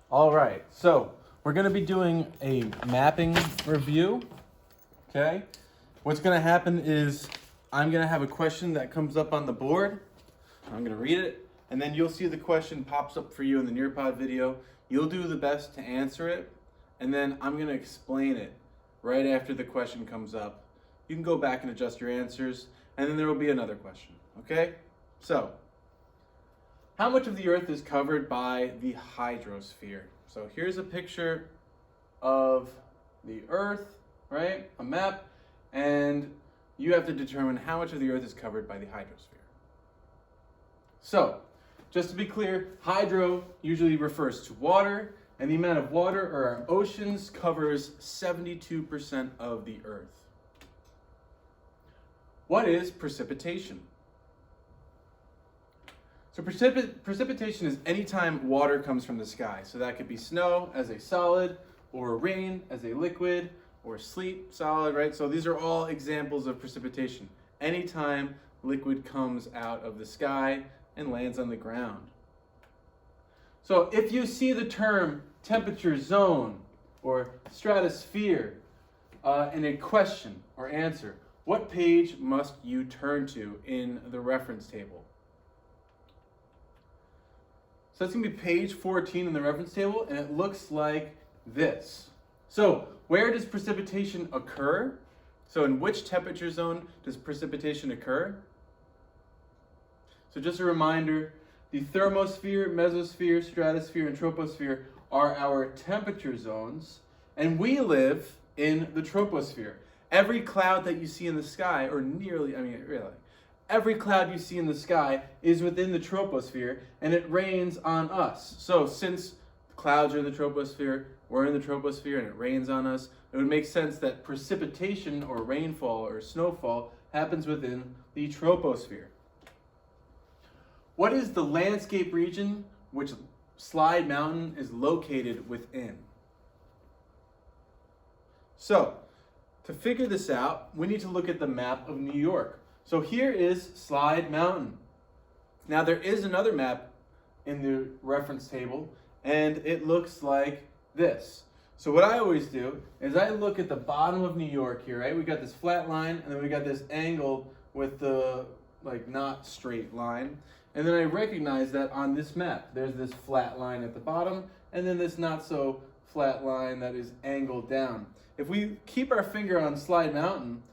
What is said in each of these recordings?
All right, so we're going to be doing a mapping review, okay? What's going to happen is I'm going to have a question that comes up on the board. I'm going to read it, and then you'll see the question pops up for you in the Nearpod video. You'll do the best to answer it, and then I'm going to explain it right after the question comes up. You can go back and adjust your answers, and then there will be another question, okay? So, how much of the Earth is covered by the hydrosphere? So here's a picture of the Earth, right? A map, and you have to determine how much of the Earth is covered by the hydrosphere. So, just to be clear, hydro usually refers to water, and the amount of water or our oceans covers 72% of the Earth. What is precipitation? So precipitation is any time water comes from the sky. So that could be snow as a solid, or rain as a liquid, or sleet solid, right? So these are all examples of precipitation. Anytime liquid comes out of the sky and lands on the ground. So if you see the term temperature zone or stratosphere in a question or answer, what page must you turn to in the reference table? So that's going to be page 14 in the reference table, and it looks like this. So where does precipitation occur? So in which temperature zone does precipitation occur? So just a reminder, the thermosphere, mesosphere, stratosphere, and troposphere are our temperature zones, and we live in the troposphere. Every cloud that you see in the sky, or nearly, really, every cloud you see in the sky is within the troposphere, and it rains on us. So since clouds are in the troposphere, we're in the troposphere, and it rains on us, it would make sense that precipitation or rainfall or snowfall happens within the troposphere. What is the landscape region which Slide Mountain is located within? So, to figure this out, we need to look at the map of New York. So here is Slide Mountain. Now there is another map in the reference table, and it looks like this. So what I always do is I look at the bottom of New York here, right? We got this flat line, and then we got this angle with the not straight line. And then I recognize that on this map, there's this flat line at the bottom, and then this not so flat line that is angled down. If we keep our finger on Slide Mountain,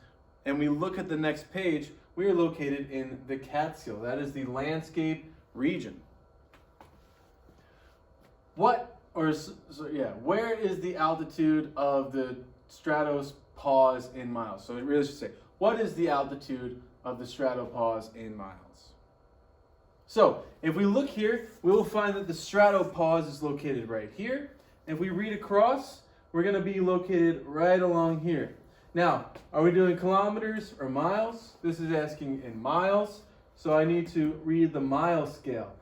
and we look at the next page, we are located in the Catskill. That is the landscape region. Where is the altitude of the stratopause in miles? So it really should say, what is the altitude of the stratopause in miles? So if we look here, we will find that the stratopause is located right here. If we read across, we're going to be located right along here. Now, are we doing kilometers or miles? This is asking in miles, so I need to read the mile scale.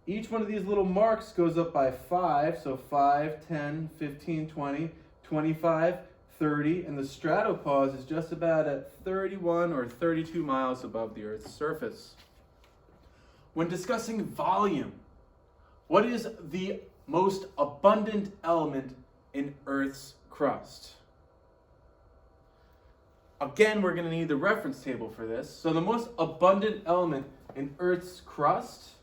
Each one of these little marks goes up by 5, so 5, 10, 15, 20, 25, 30, and the stratopause is just about at 31 or 32 miles above the Earth's surface. When discussing volume, what is the most abundant element in Earth's crust? Again, we're going to need the reference table for this. So the most abundant element in Earth's crust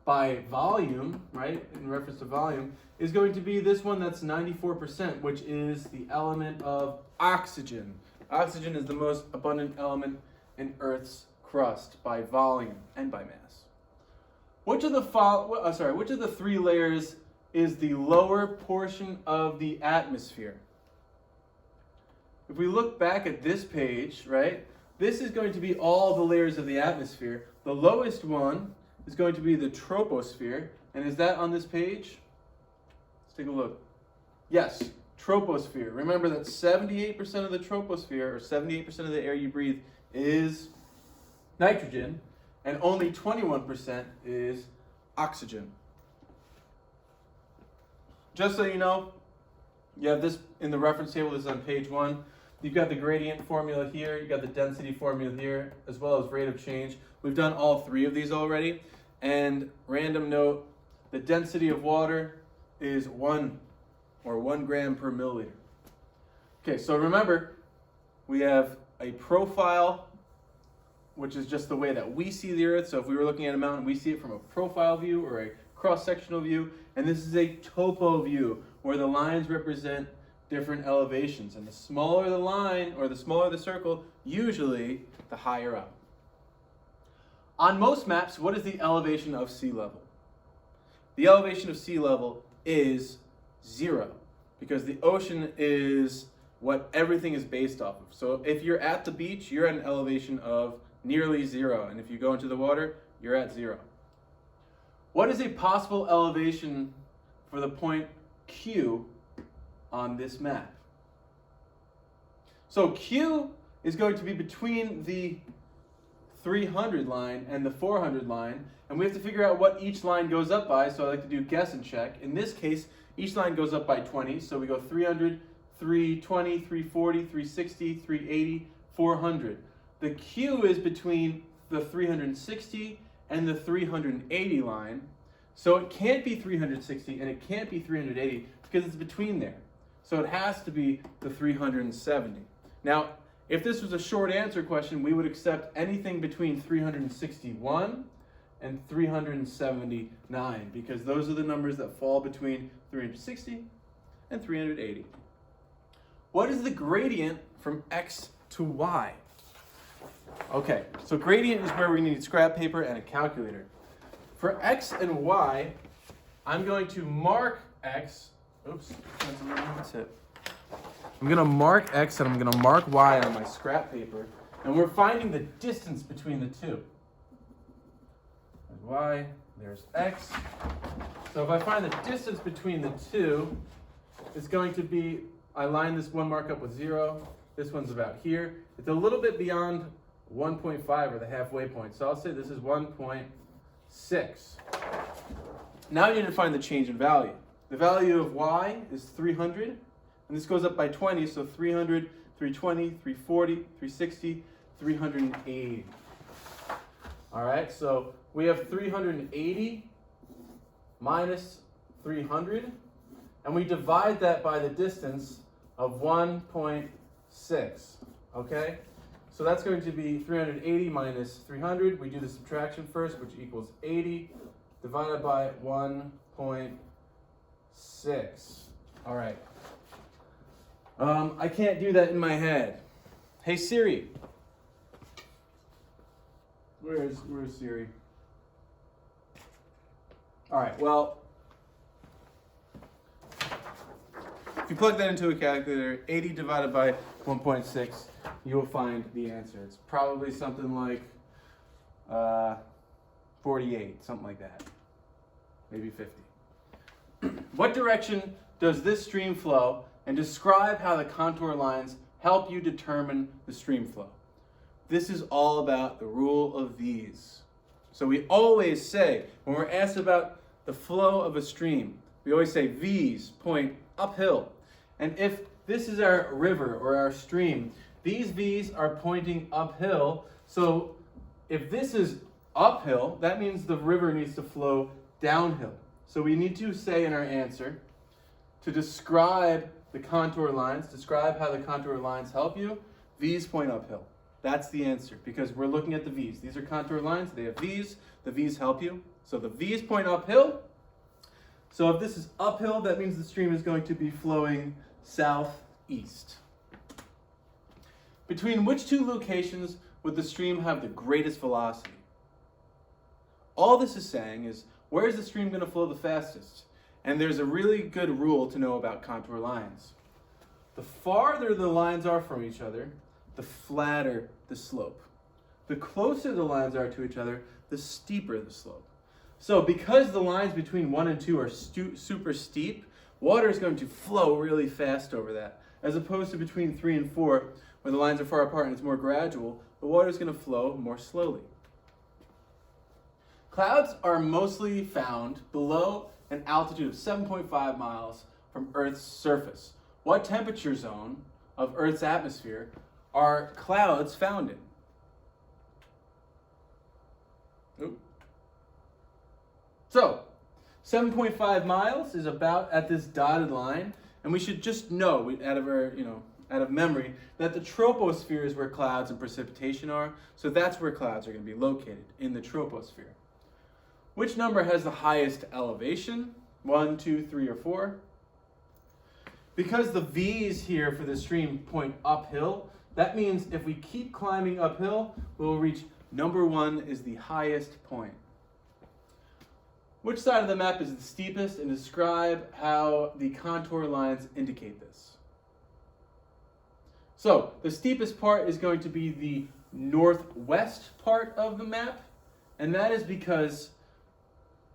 by volume, right, in reference to volume, is going to be this one that's 94%, which is the element of oxygen. Oxygen is the most abundant element in Earth's crust by volume and by mass. Which of the three layers is the lower portion of the atmosphere? If we look back at this page, right, this is going to be all the layers of the atmosphere. The lowest one is going to be the troposphere. And is that on this page? Let's take a look. Yes, troposphere. Remember that 78% of the troposphere, or 78% of the air you breathe, is nitrogen, and only 21% is oxygen. Just so you know, you have this in the reference table. This is on page 1. You've got the gradient formula here, you've got the density formula here, as well as rate of change. We've done all three of these already. And random note, the density of water is 1 or 1 gram per milliliter. Okay, so remember, we have a profile, which is just the way that we see the Earth. So if we were looking at a mountain, we see it from a profile view or a cross-sectional view. And this is a topo view, where the lines represent different elevations. And the smaller the line, or the smaller the circle, usually the higher up. On most maps, what is the elevation of sea level? The elevation of sea level is 0, because the ocean is what everything is based off of. So if you're at the beach, you're at an elevation of nearly 0. And if you go into the water, you're at 0. What is a possible elevation for the point Q on this map? So Q is going to be between the 300 line and the 400 line, and we have to figure out what each line goes up by, so I like to do guess and check. In this case, each line goes up by 20, so we go 300, 320, 340, 360, 380, 400. The Q is between the 360 and the 380 line, so it can't be 360 and it can't be 380 because it's between there. So it has to be the 370. Now, if this was a short answer question, we would accept anything between 361 and 379, because those are the numbers that fall between 360 and 380. What is the gradient from x to y? Okay, so gradient is where we need scrap paper and a calculator. For x and y, I'm going to mark x. Oops, that's it. I'm going to mark x and I'm going to mark y on my scrap paper, and we're finding the distance between the two. There's y, there's x. So if I find the distance between the two, it's going to be, I line this one mark up with 0. This one's about here. It's a little bit beyond 1.5, or the halfway point. So I'll say this is 1.6. Now you need to find the change in value. The value of y is 300, and this goes up by 20, so 300, 320, 340, 360, 380. All right, so we have 380 minus 300, and we divide that by the distance of 1.6, okay? So that's going to be 380 minus 300. We do the subtraction first, which equals 80, divided by 1.6. All right. I can't do that in my head. Hey Siri. Where's Siri? All right, well, if you plug that into a calculator, 80 divided by 1.6, you will find the answer. It's probably something like 48, something like that. Maybe 50. What direction does this stream flow, and describe how the contour lines help you determine the stream flow? This is all about the rule of V's. So we always say, when we're asked about the flow of a stream, we always say V's point uphill. And if this is our river or our stream, these V's are pointing uphill. So if this is uphill, that means the river needs to flow downhill. So we need to say in our answer, to describe the contour lines, describe how the contour lines help you, V's point uphill. That's the answer, because we're looking at the V's. These are contour lines, they have V's, the V's help you. So the V's point uphill. So if this is uphill, that means the stream is going to be flowing southeast. Between which two locations would the stream have the greatest velocity? All this is saying is, where is the stream going to flow the fastest? And there's a really good rule to know about contour lines. The farther the lines are from each other, the flatter the slope. The closer the lines are to each other, the steeper the slope. So because the lines between 1 and 2 are super steep, water is going to flow really fast over that. As opposed to between 3 and 4, where the lines are far apart and it's more gradual, the water is going to flow more slowly. Clouds are mostly found below an altitude of 7.5 miles from Earth's surface. What temperature zone of Earth's atmosphere are clouds found in? Oop. So, 7.5 miles is about at this dotted line, And we should just know, out of memory, that the troposphere is where clouds and precipitation are. So that's where clouds are going to be located, in the troposphere. Which number has the highest elevation? 1, 2, 3, or 4? Because the V's here for the stream point uphill, that means if we keep climbing uphill, we'll reach number 1 is the highest point. Which side of the map is the steepest, and describe how the contour lines indicate this. So the steepest part is going to be the northwest part of the map, and that is because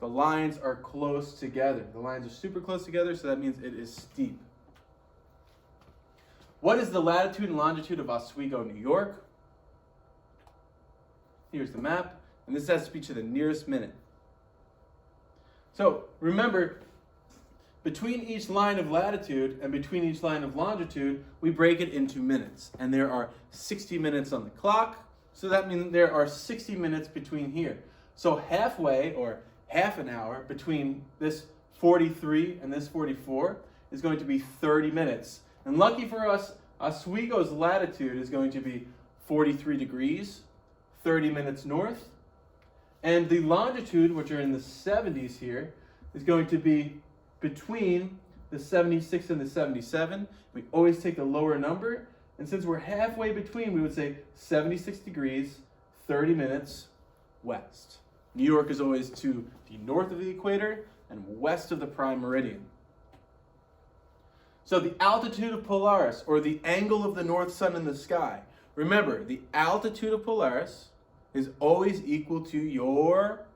the lines are close together. The lines are super close together, so that means it is steep. What is the latitude and longitude of Oswego, New York? Here's the map, and this has to be to the nearest minute. So remember, between each line of latitude and between each line of longitude, we break it into minutes. And there are 60 minutes on the clock, so that means there are 60 minutes between here. So halfway, or half an hour, between this 43 and this 44 is going to be 30 minutes. And lucky for us, Oswego's latitude is going to be 43 degrees, 30 minutes north. And the longitude, which are in the 70s here, is going to be between the 76 and the 77. We always take the lower number. And since we're halfway between, we would say 76 degrees, 30 minutes west. New York is always to the north of the equator and west of the prime meridian. So the altitude of Polaris, or the angle of the north sun in the sky. Remember, the altitude of Polaris is always equal to your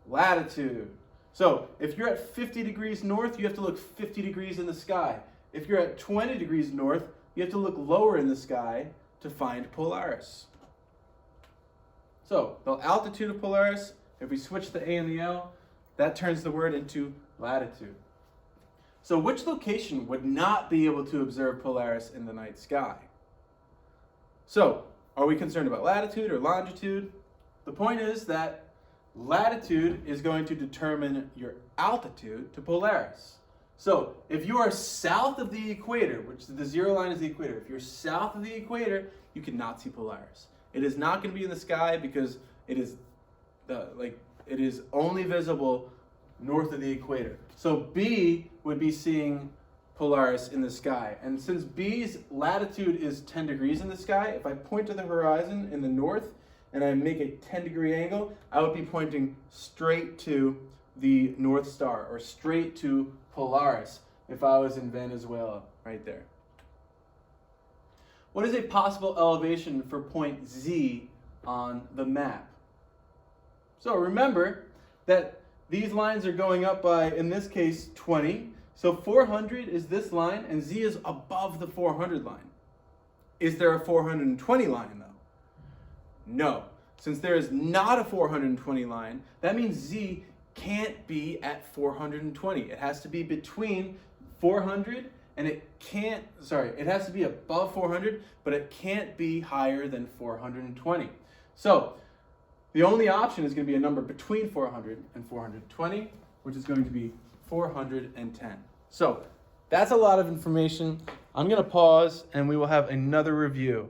latitude. So if you're at 50 degrees north, you have to look 50 degrees in the sky. If you're at 20 degrees north, you have to look lower in the sky to find Polaris. So the altitude of Polaris, if we switch the A and the L, that turns the word into latitude. So which location would not be able to observe Polaris in the night sky? So, are we concerned about latitude or longitude? The point is that latitude is going to determine your altitude to Polaris. So if you are south of the equator, which the zero line is the equator, if you're south of the equator, you cannot see Polaris. It is not going to be in the sky because it is only visible north of the equator. So B would be seeing Polaris in the sky. And since B's latitude is 10 degrees in the sky, if I point to the horizon in the north and I make a 10-degree angle, I would be pointing straight to the North Star, or straight to Polaris if I was in Venezuela, right there. What is a possible elevation for point Z on the map? So remember that these lines are going up by, in this case, 20. So 400 is this line, and Z is above the 400 line. Is there a 420 line, though? No. Since there is not a 420 line, that means Z can't be at 420. It has to be between 400, and it has to be above 400, but it can't be higher than 420. So the only option is going to be a number between 400 and 420, which is going to be 410. So that's a lot of information. I'm going to pause and we will have another review.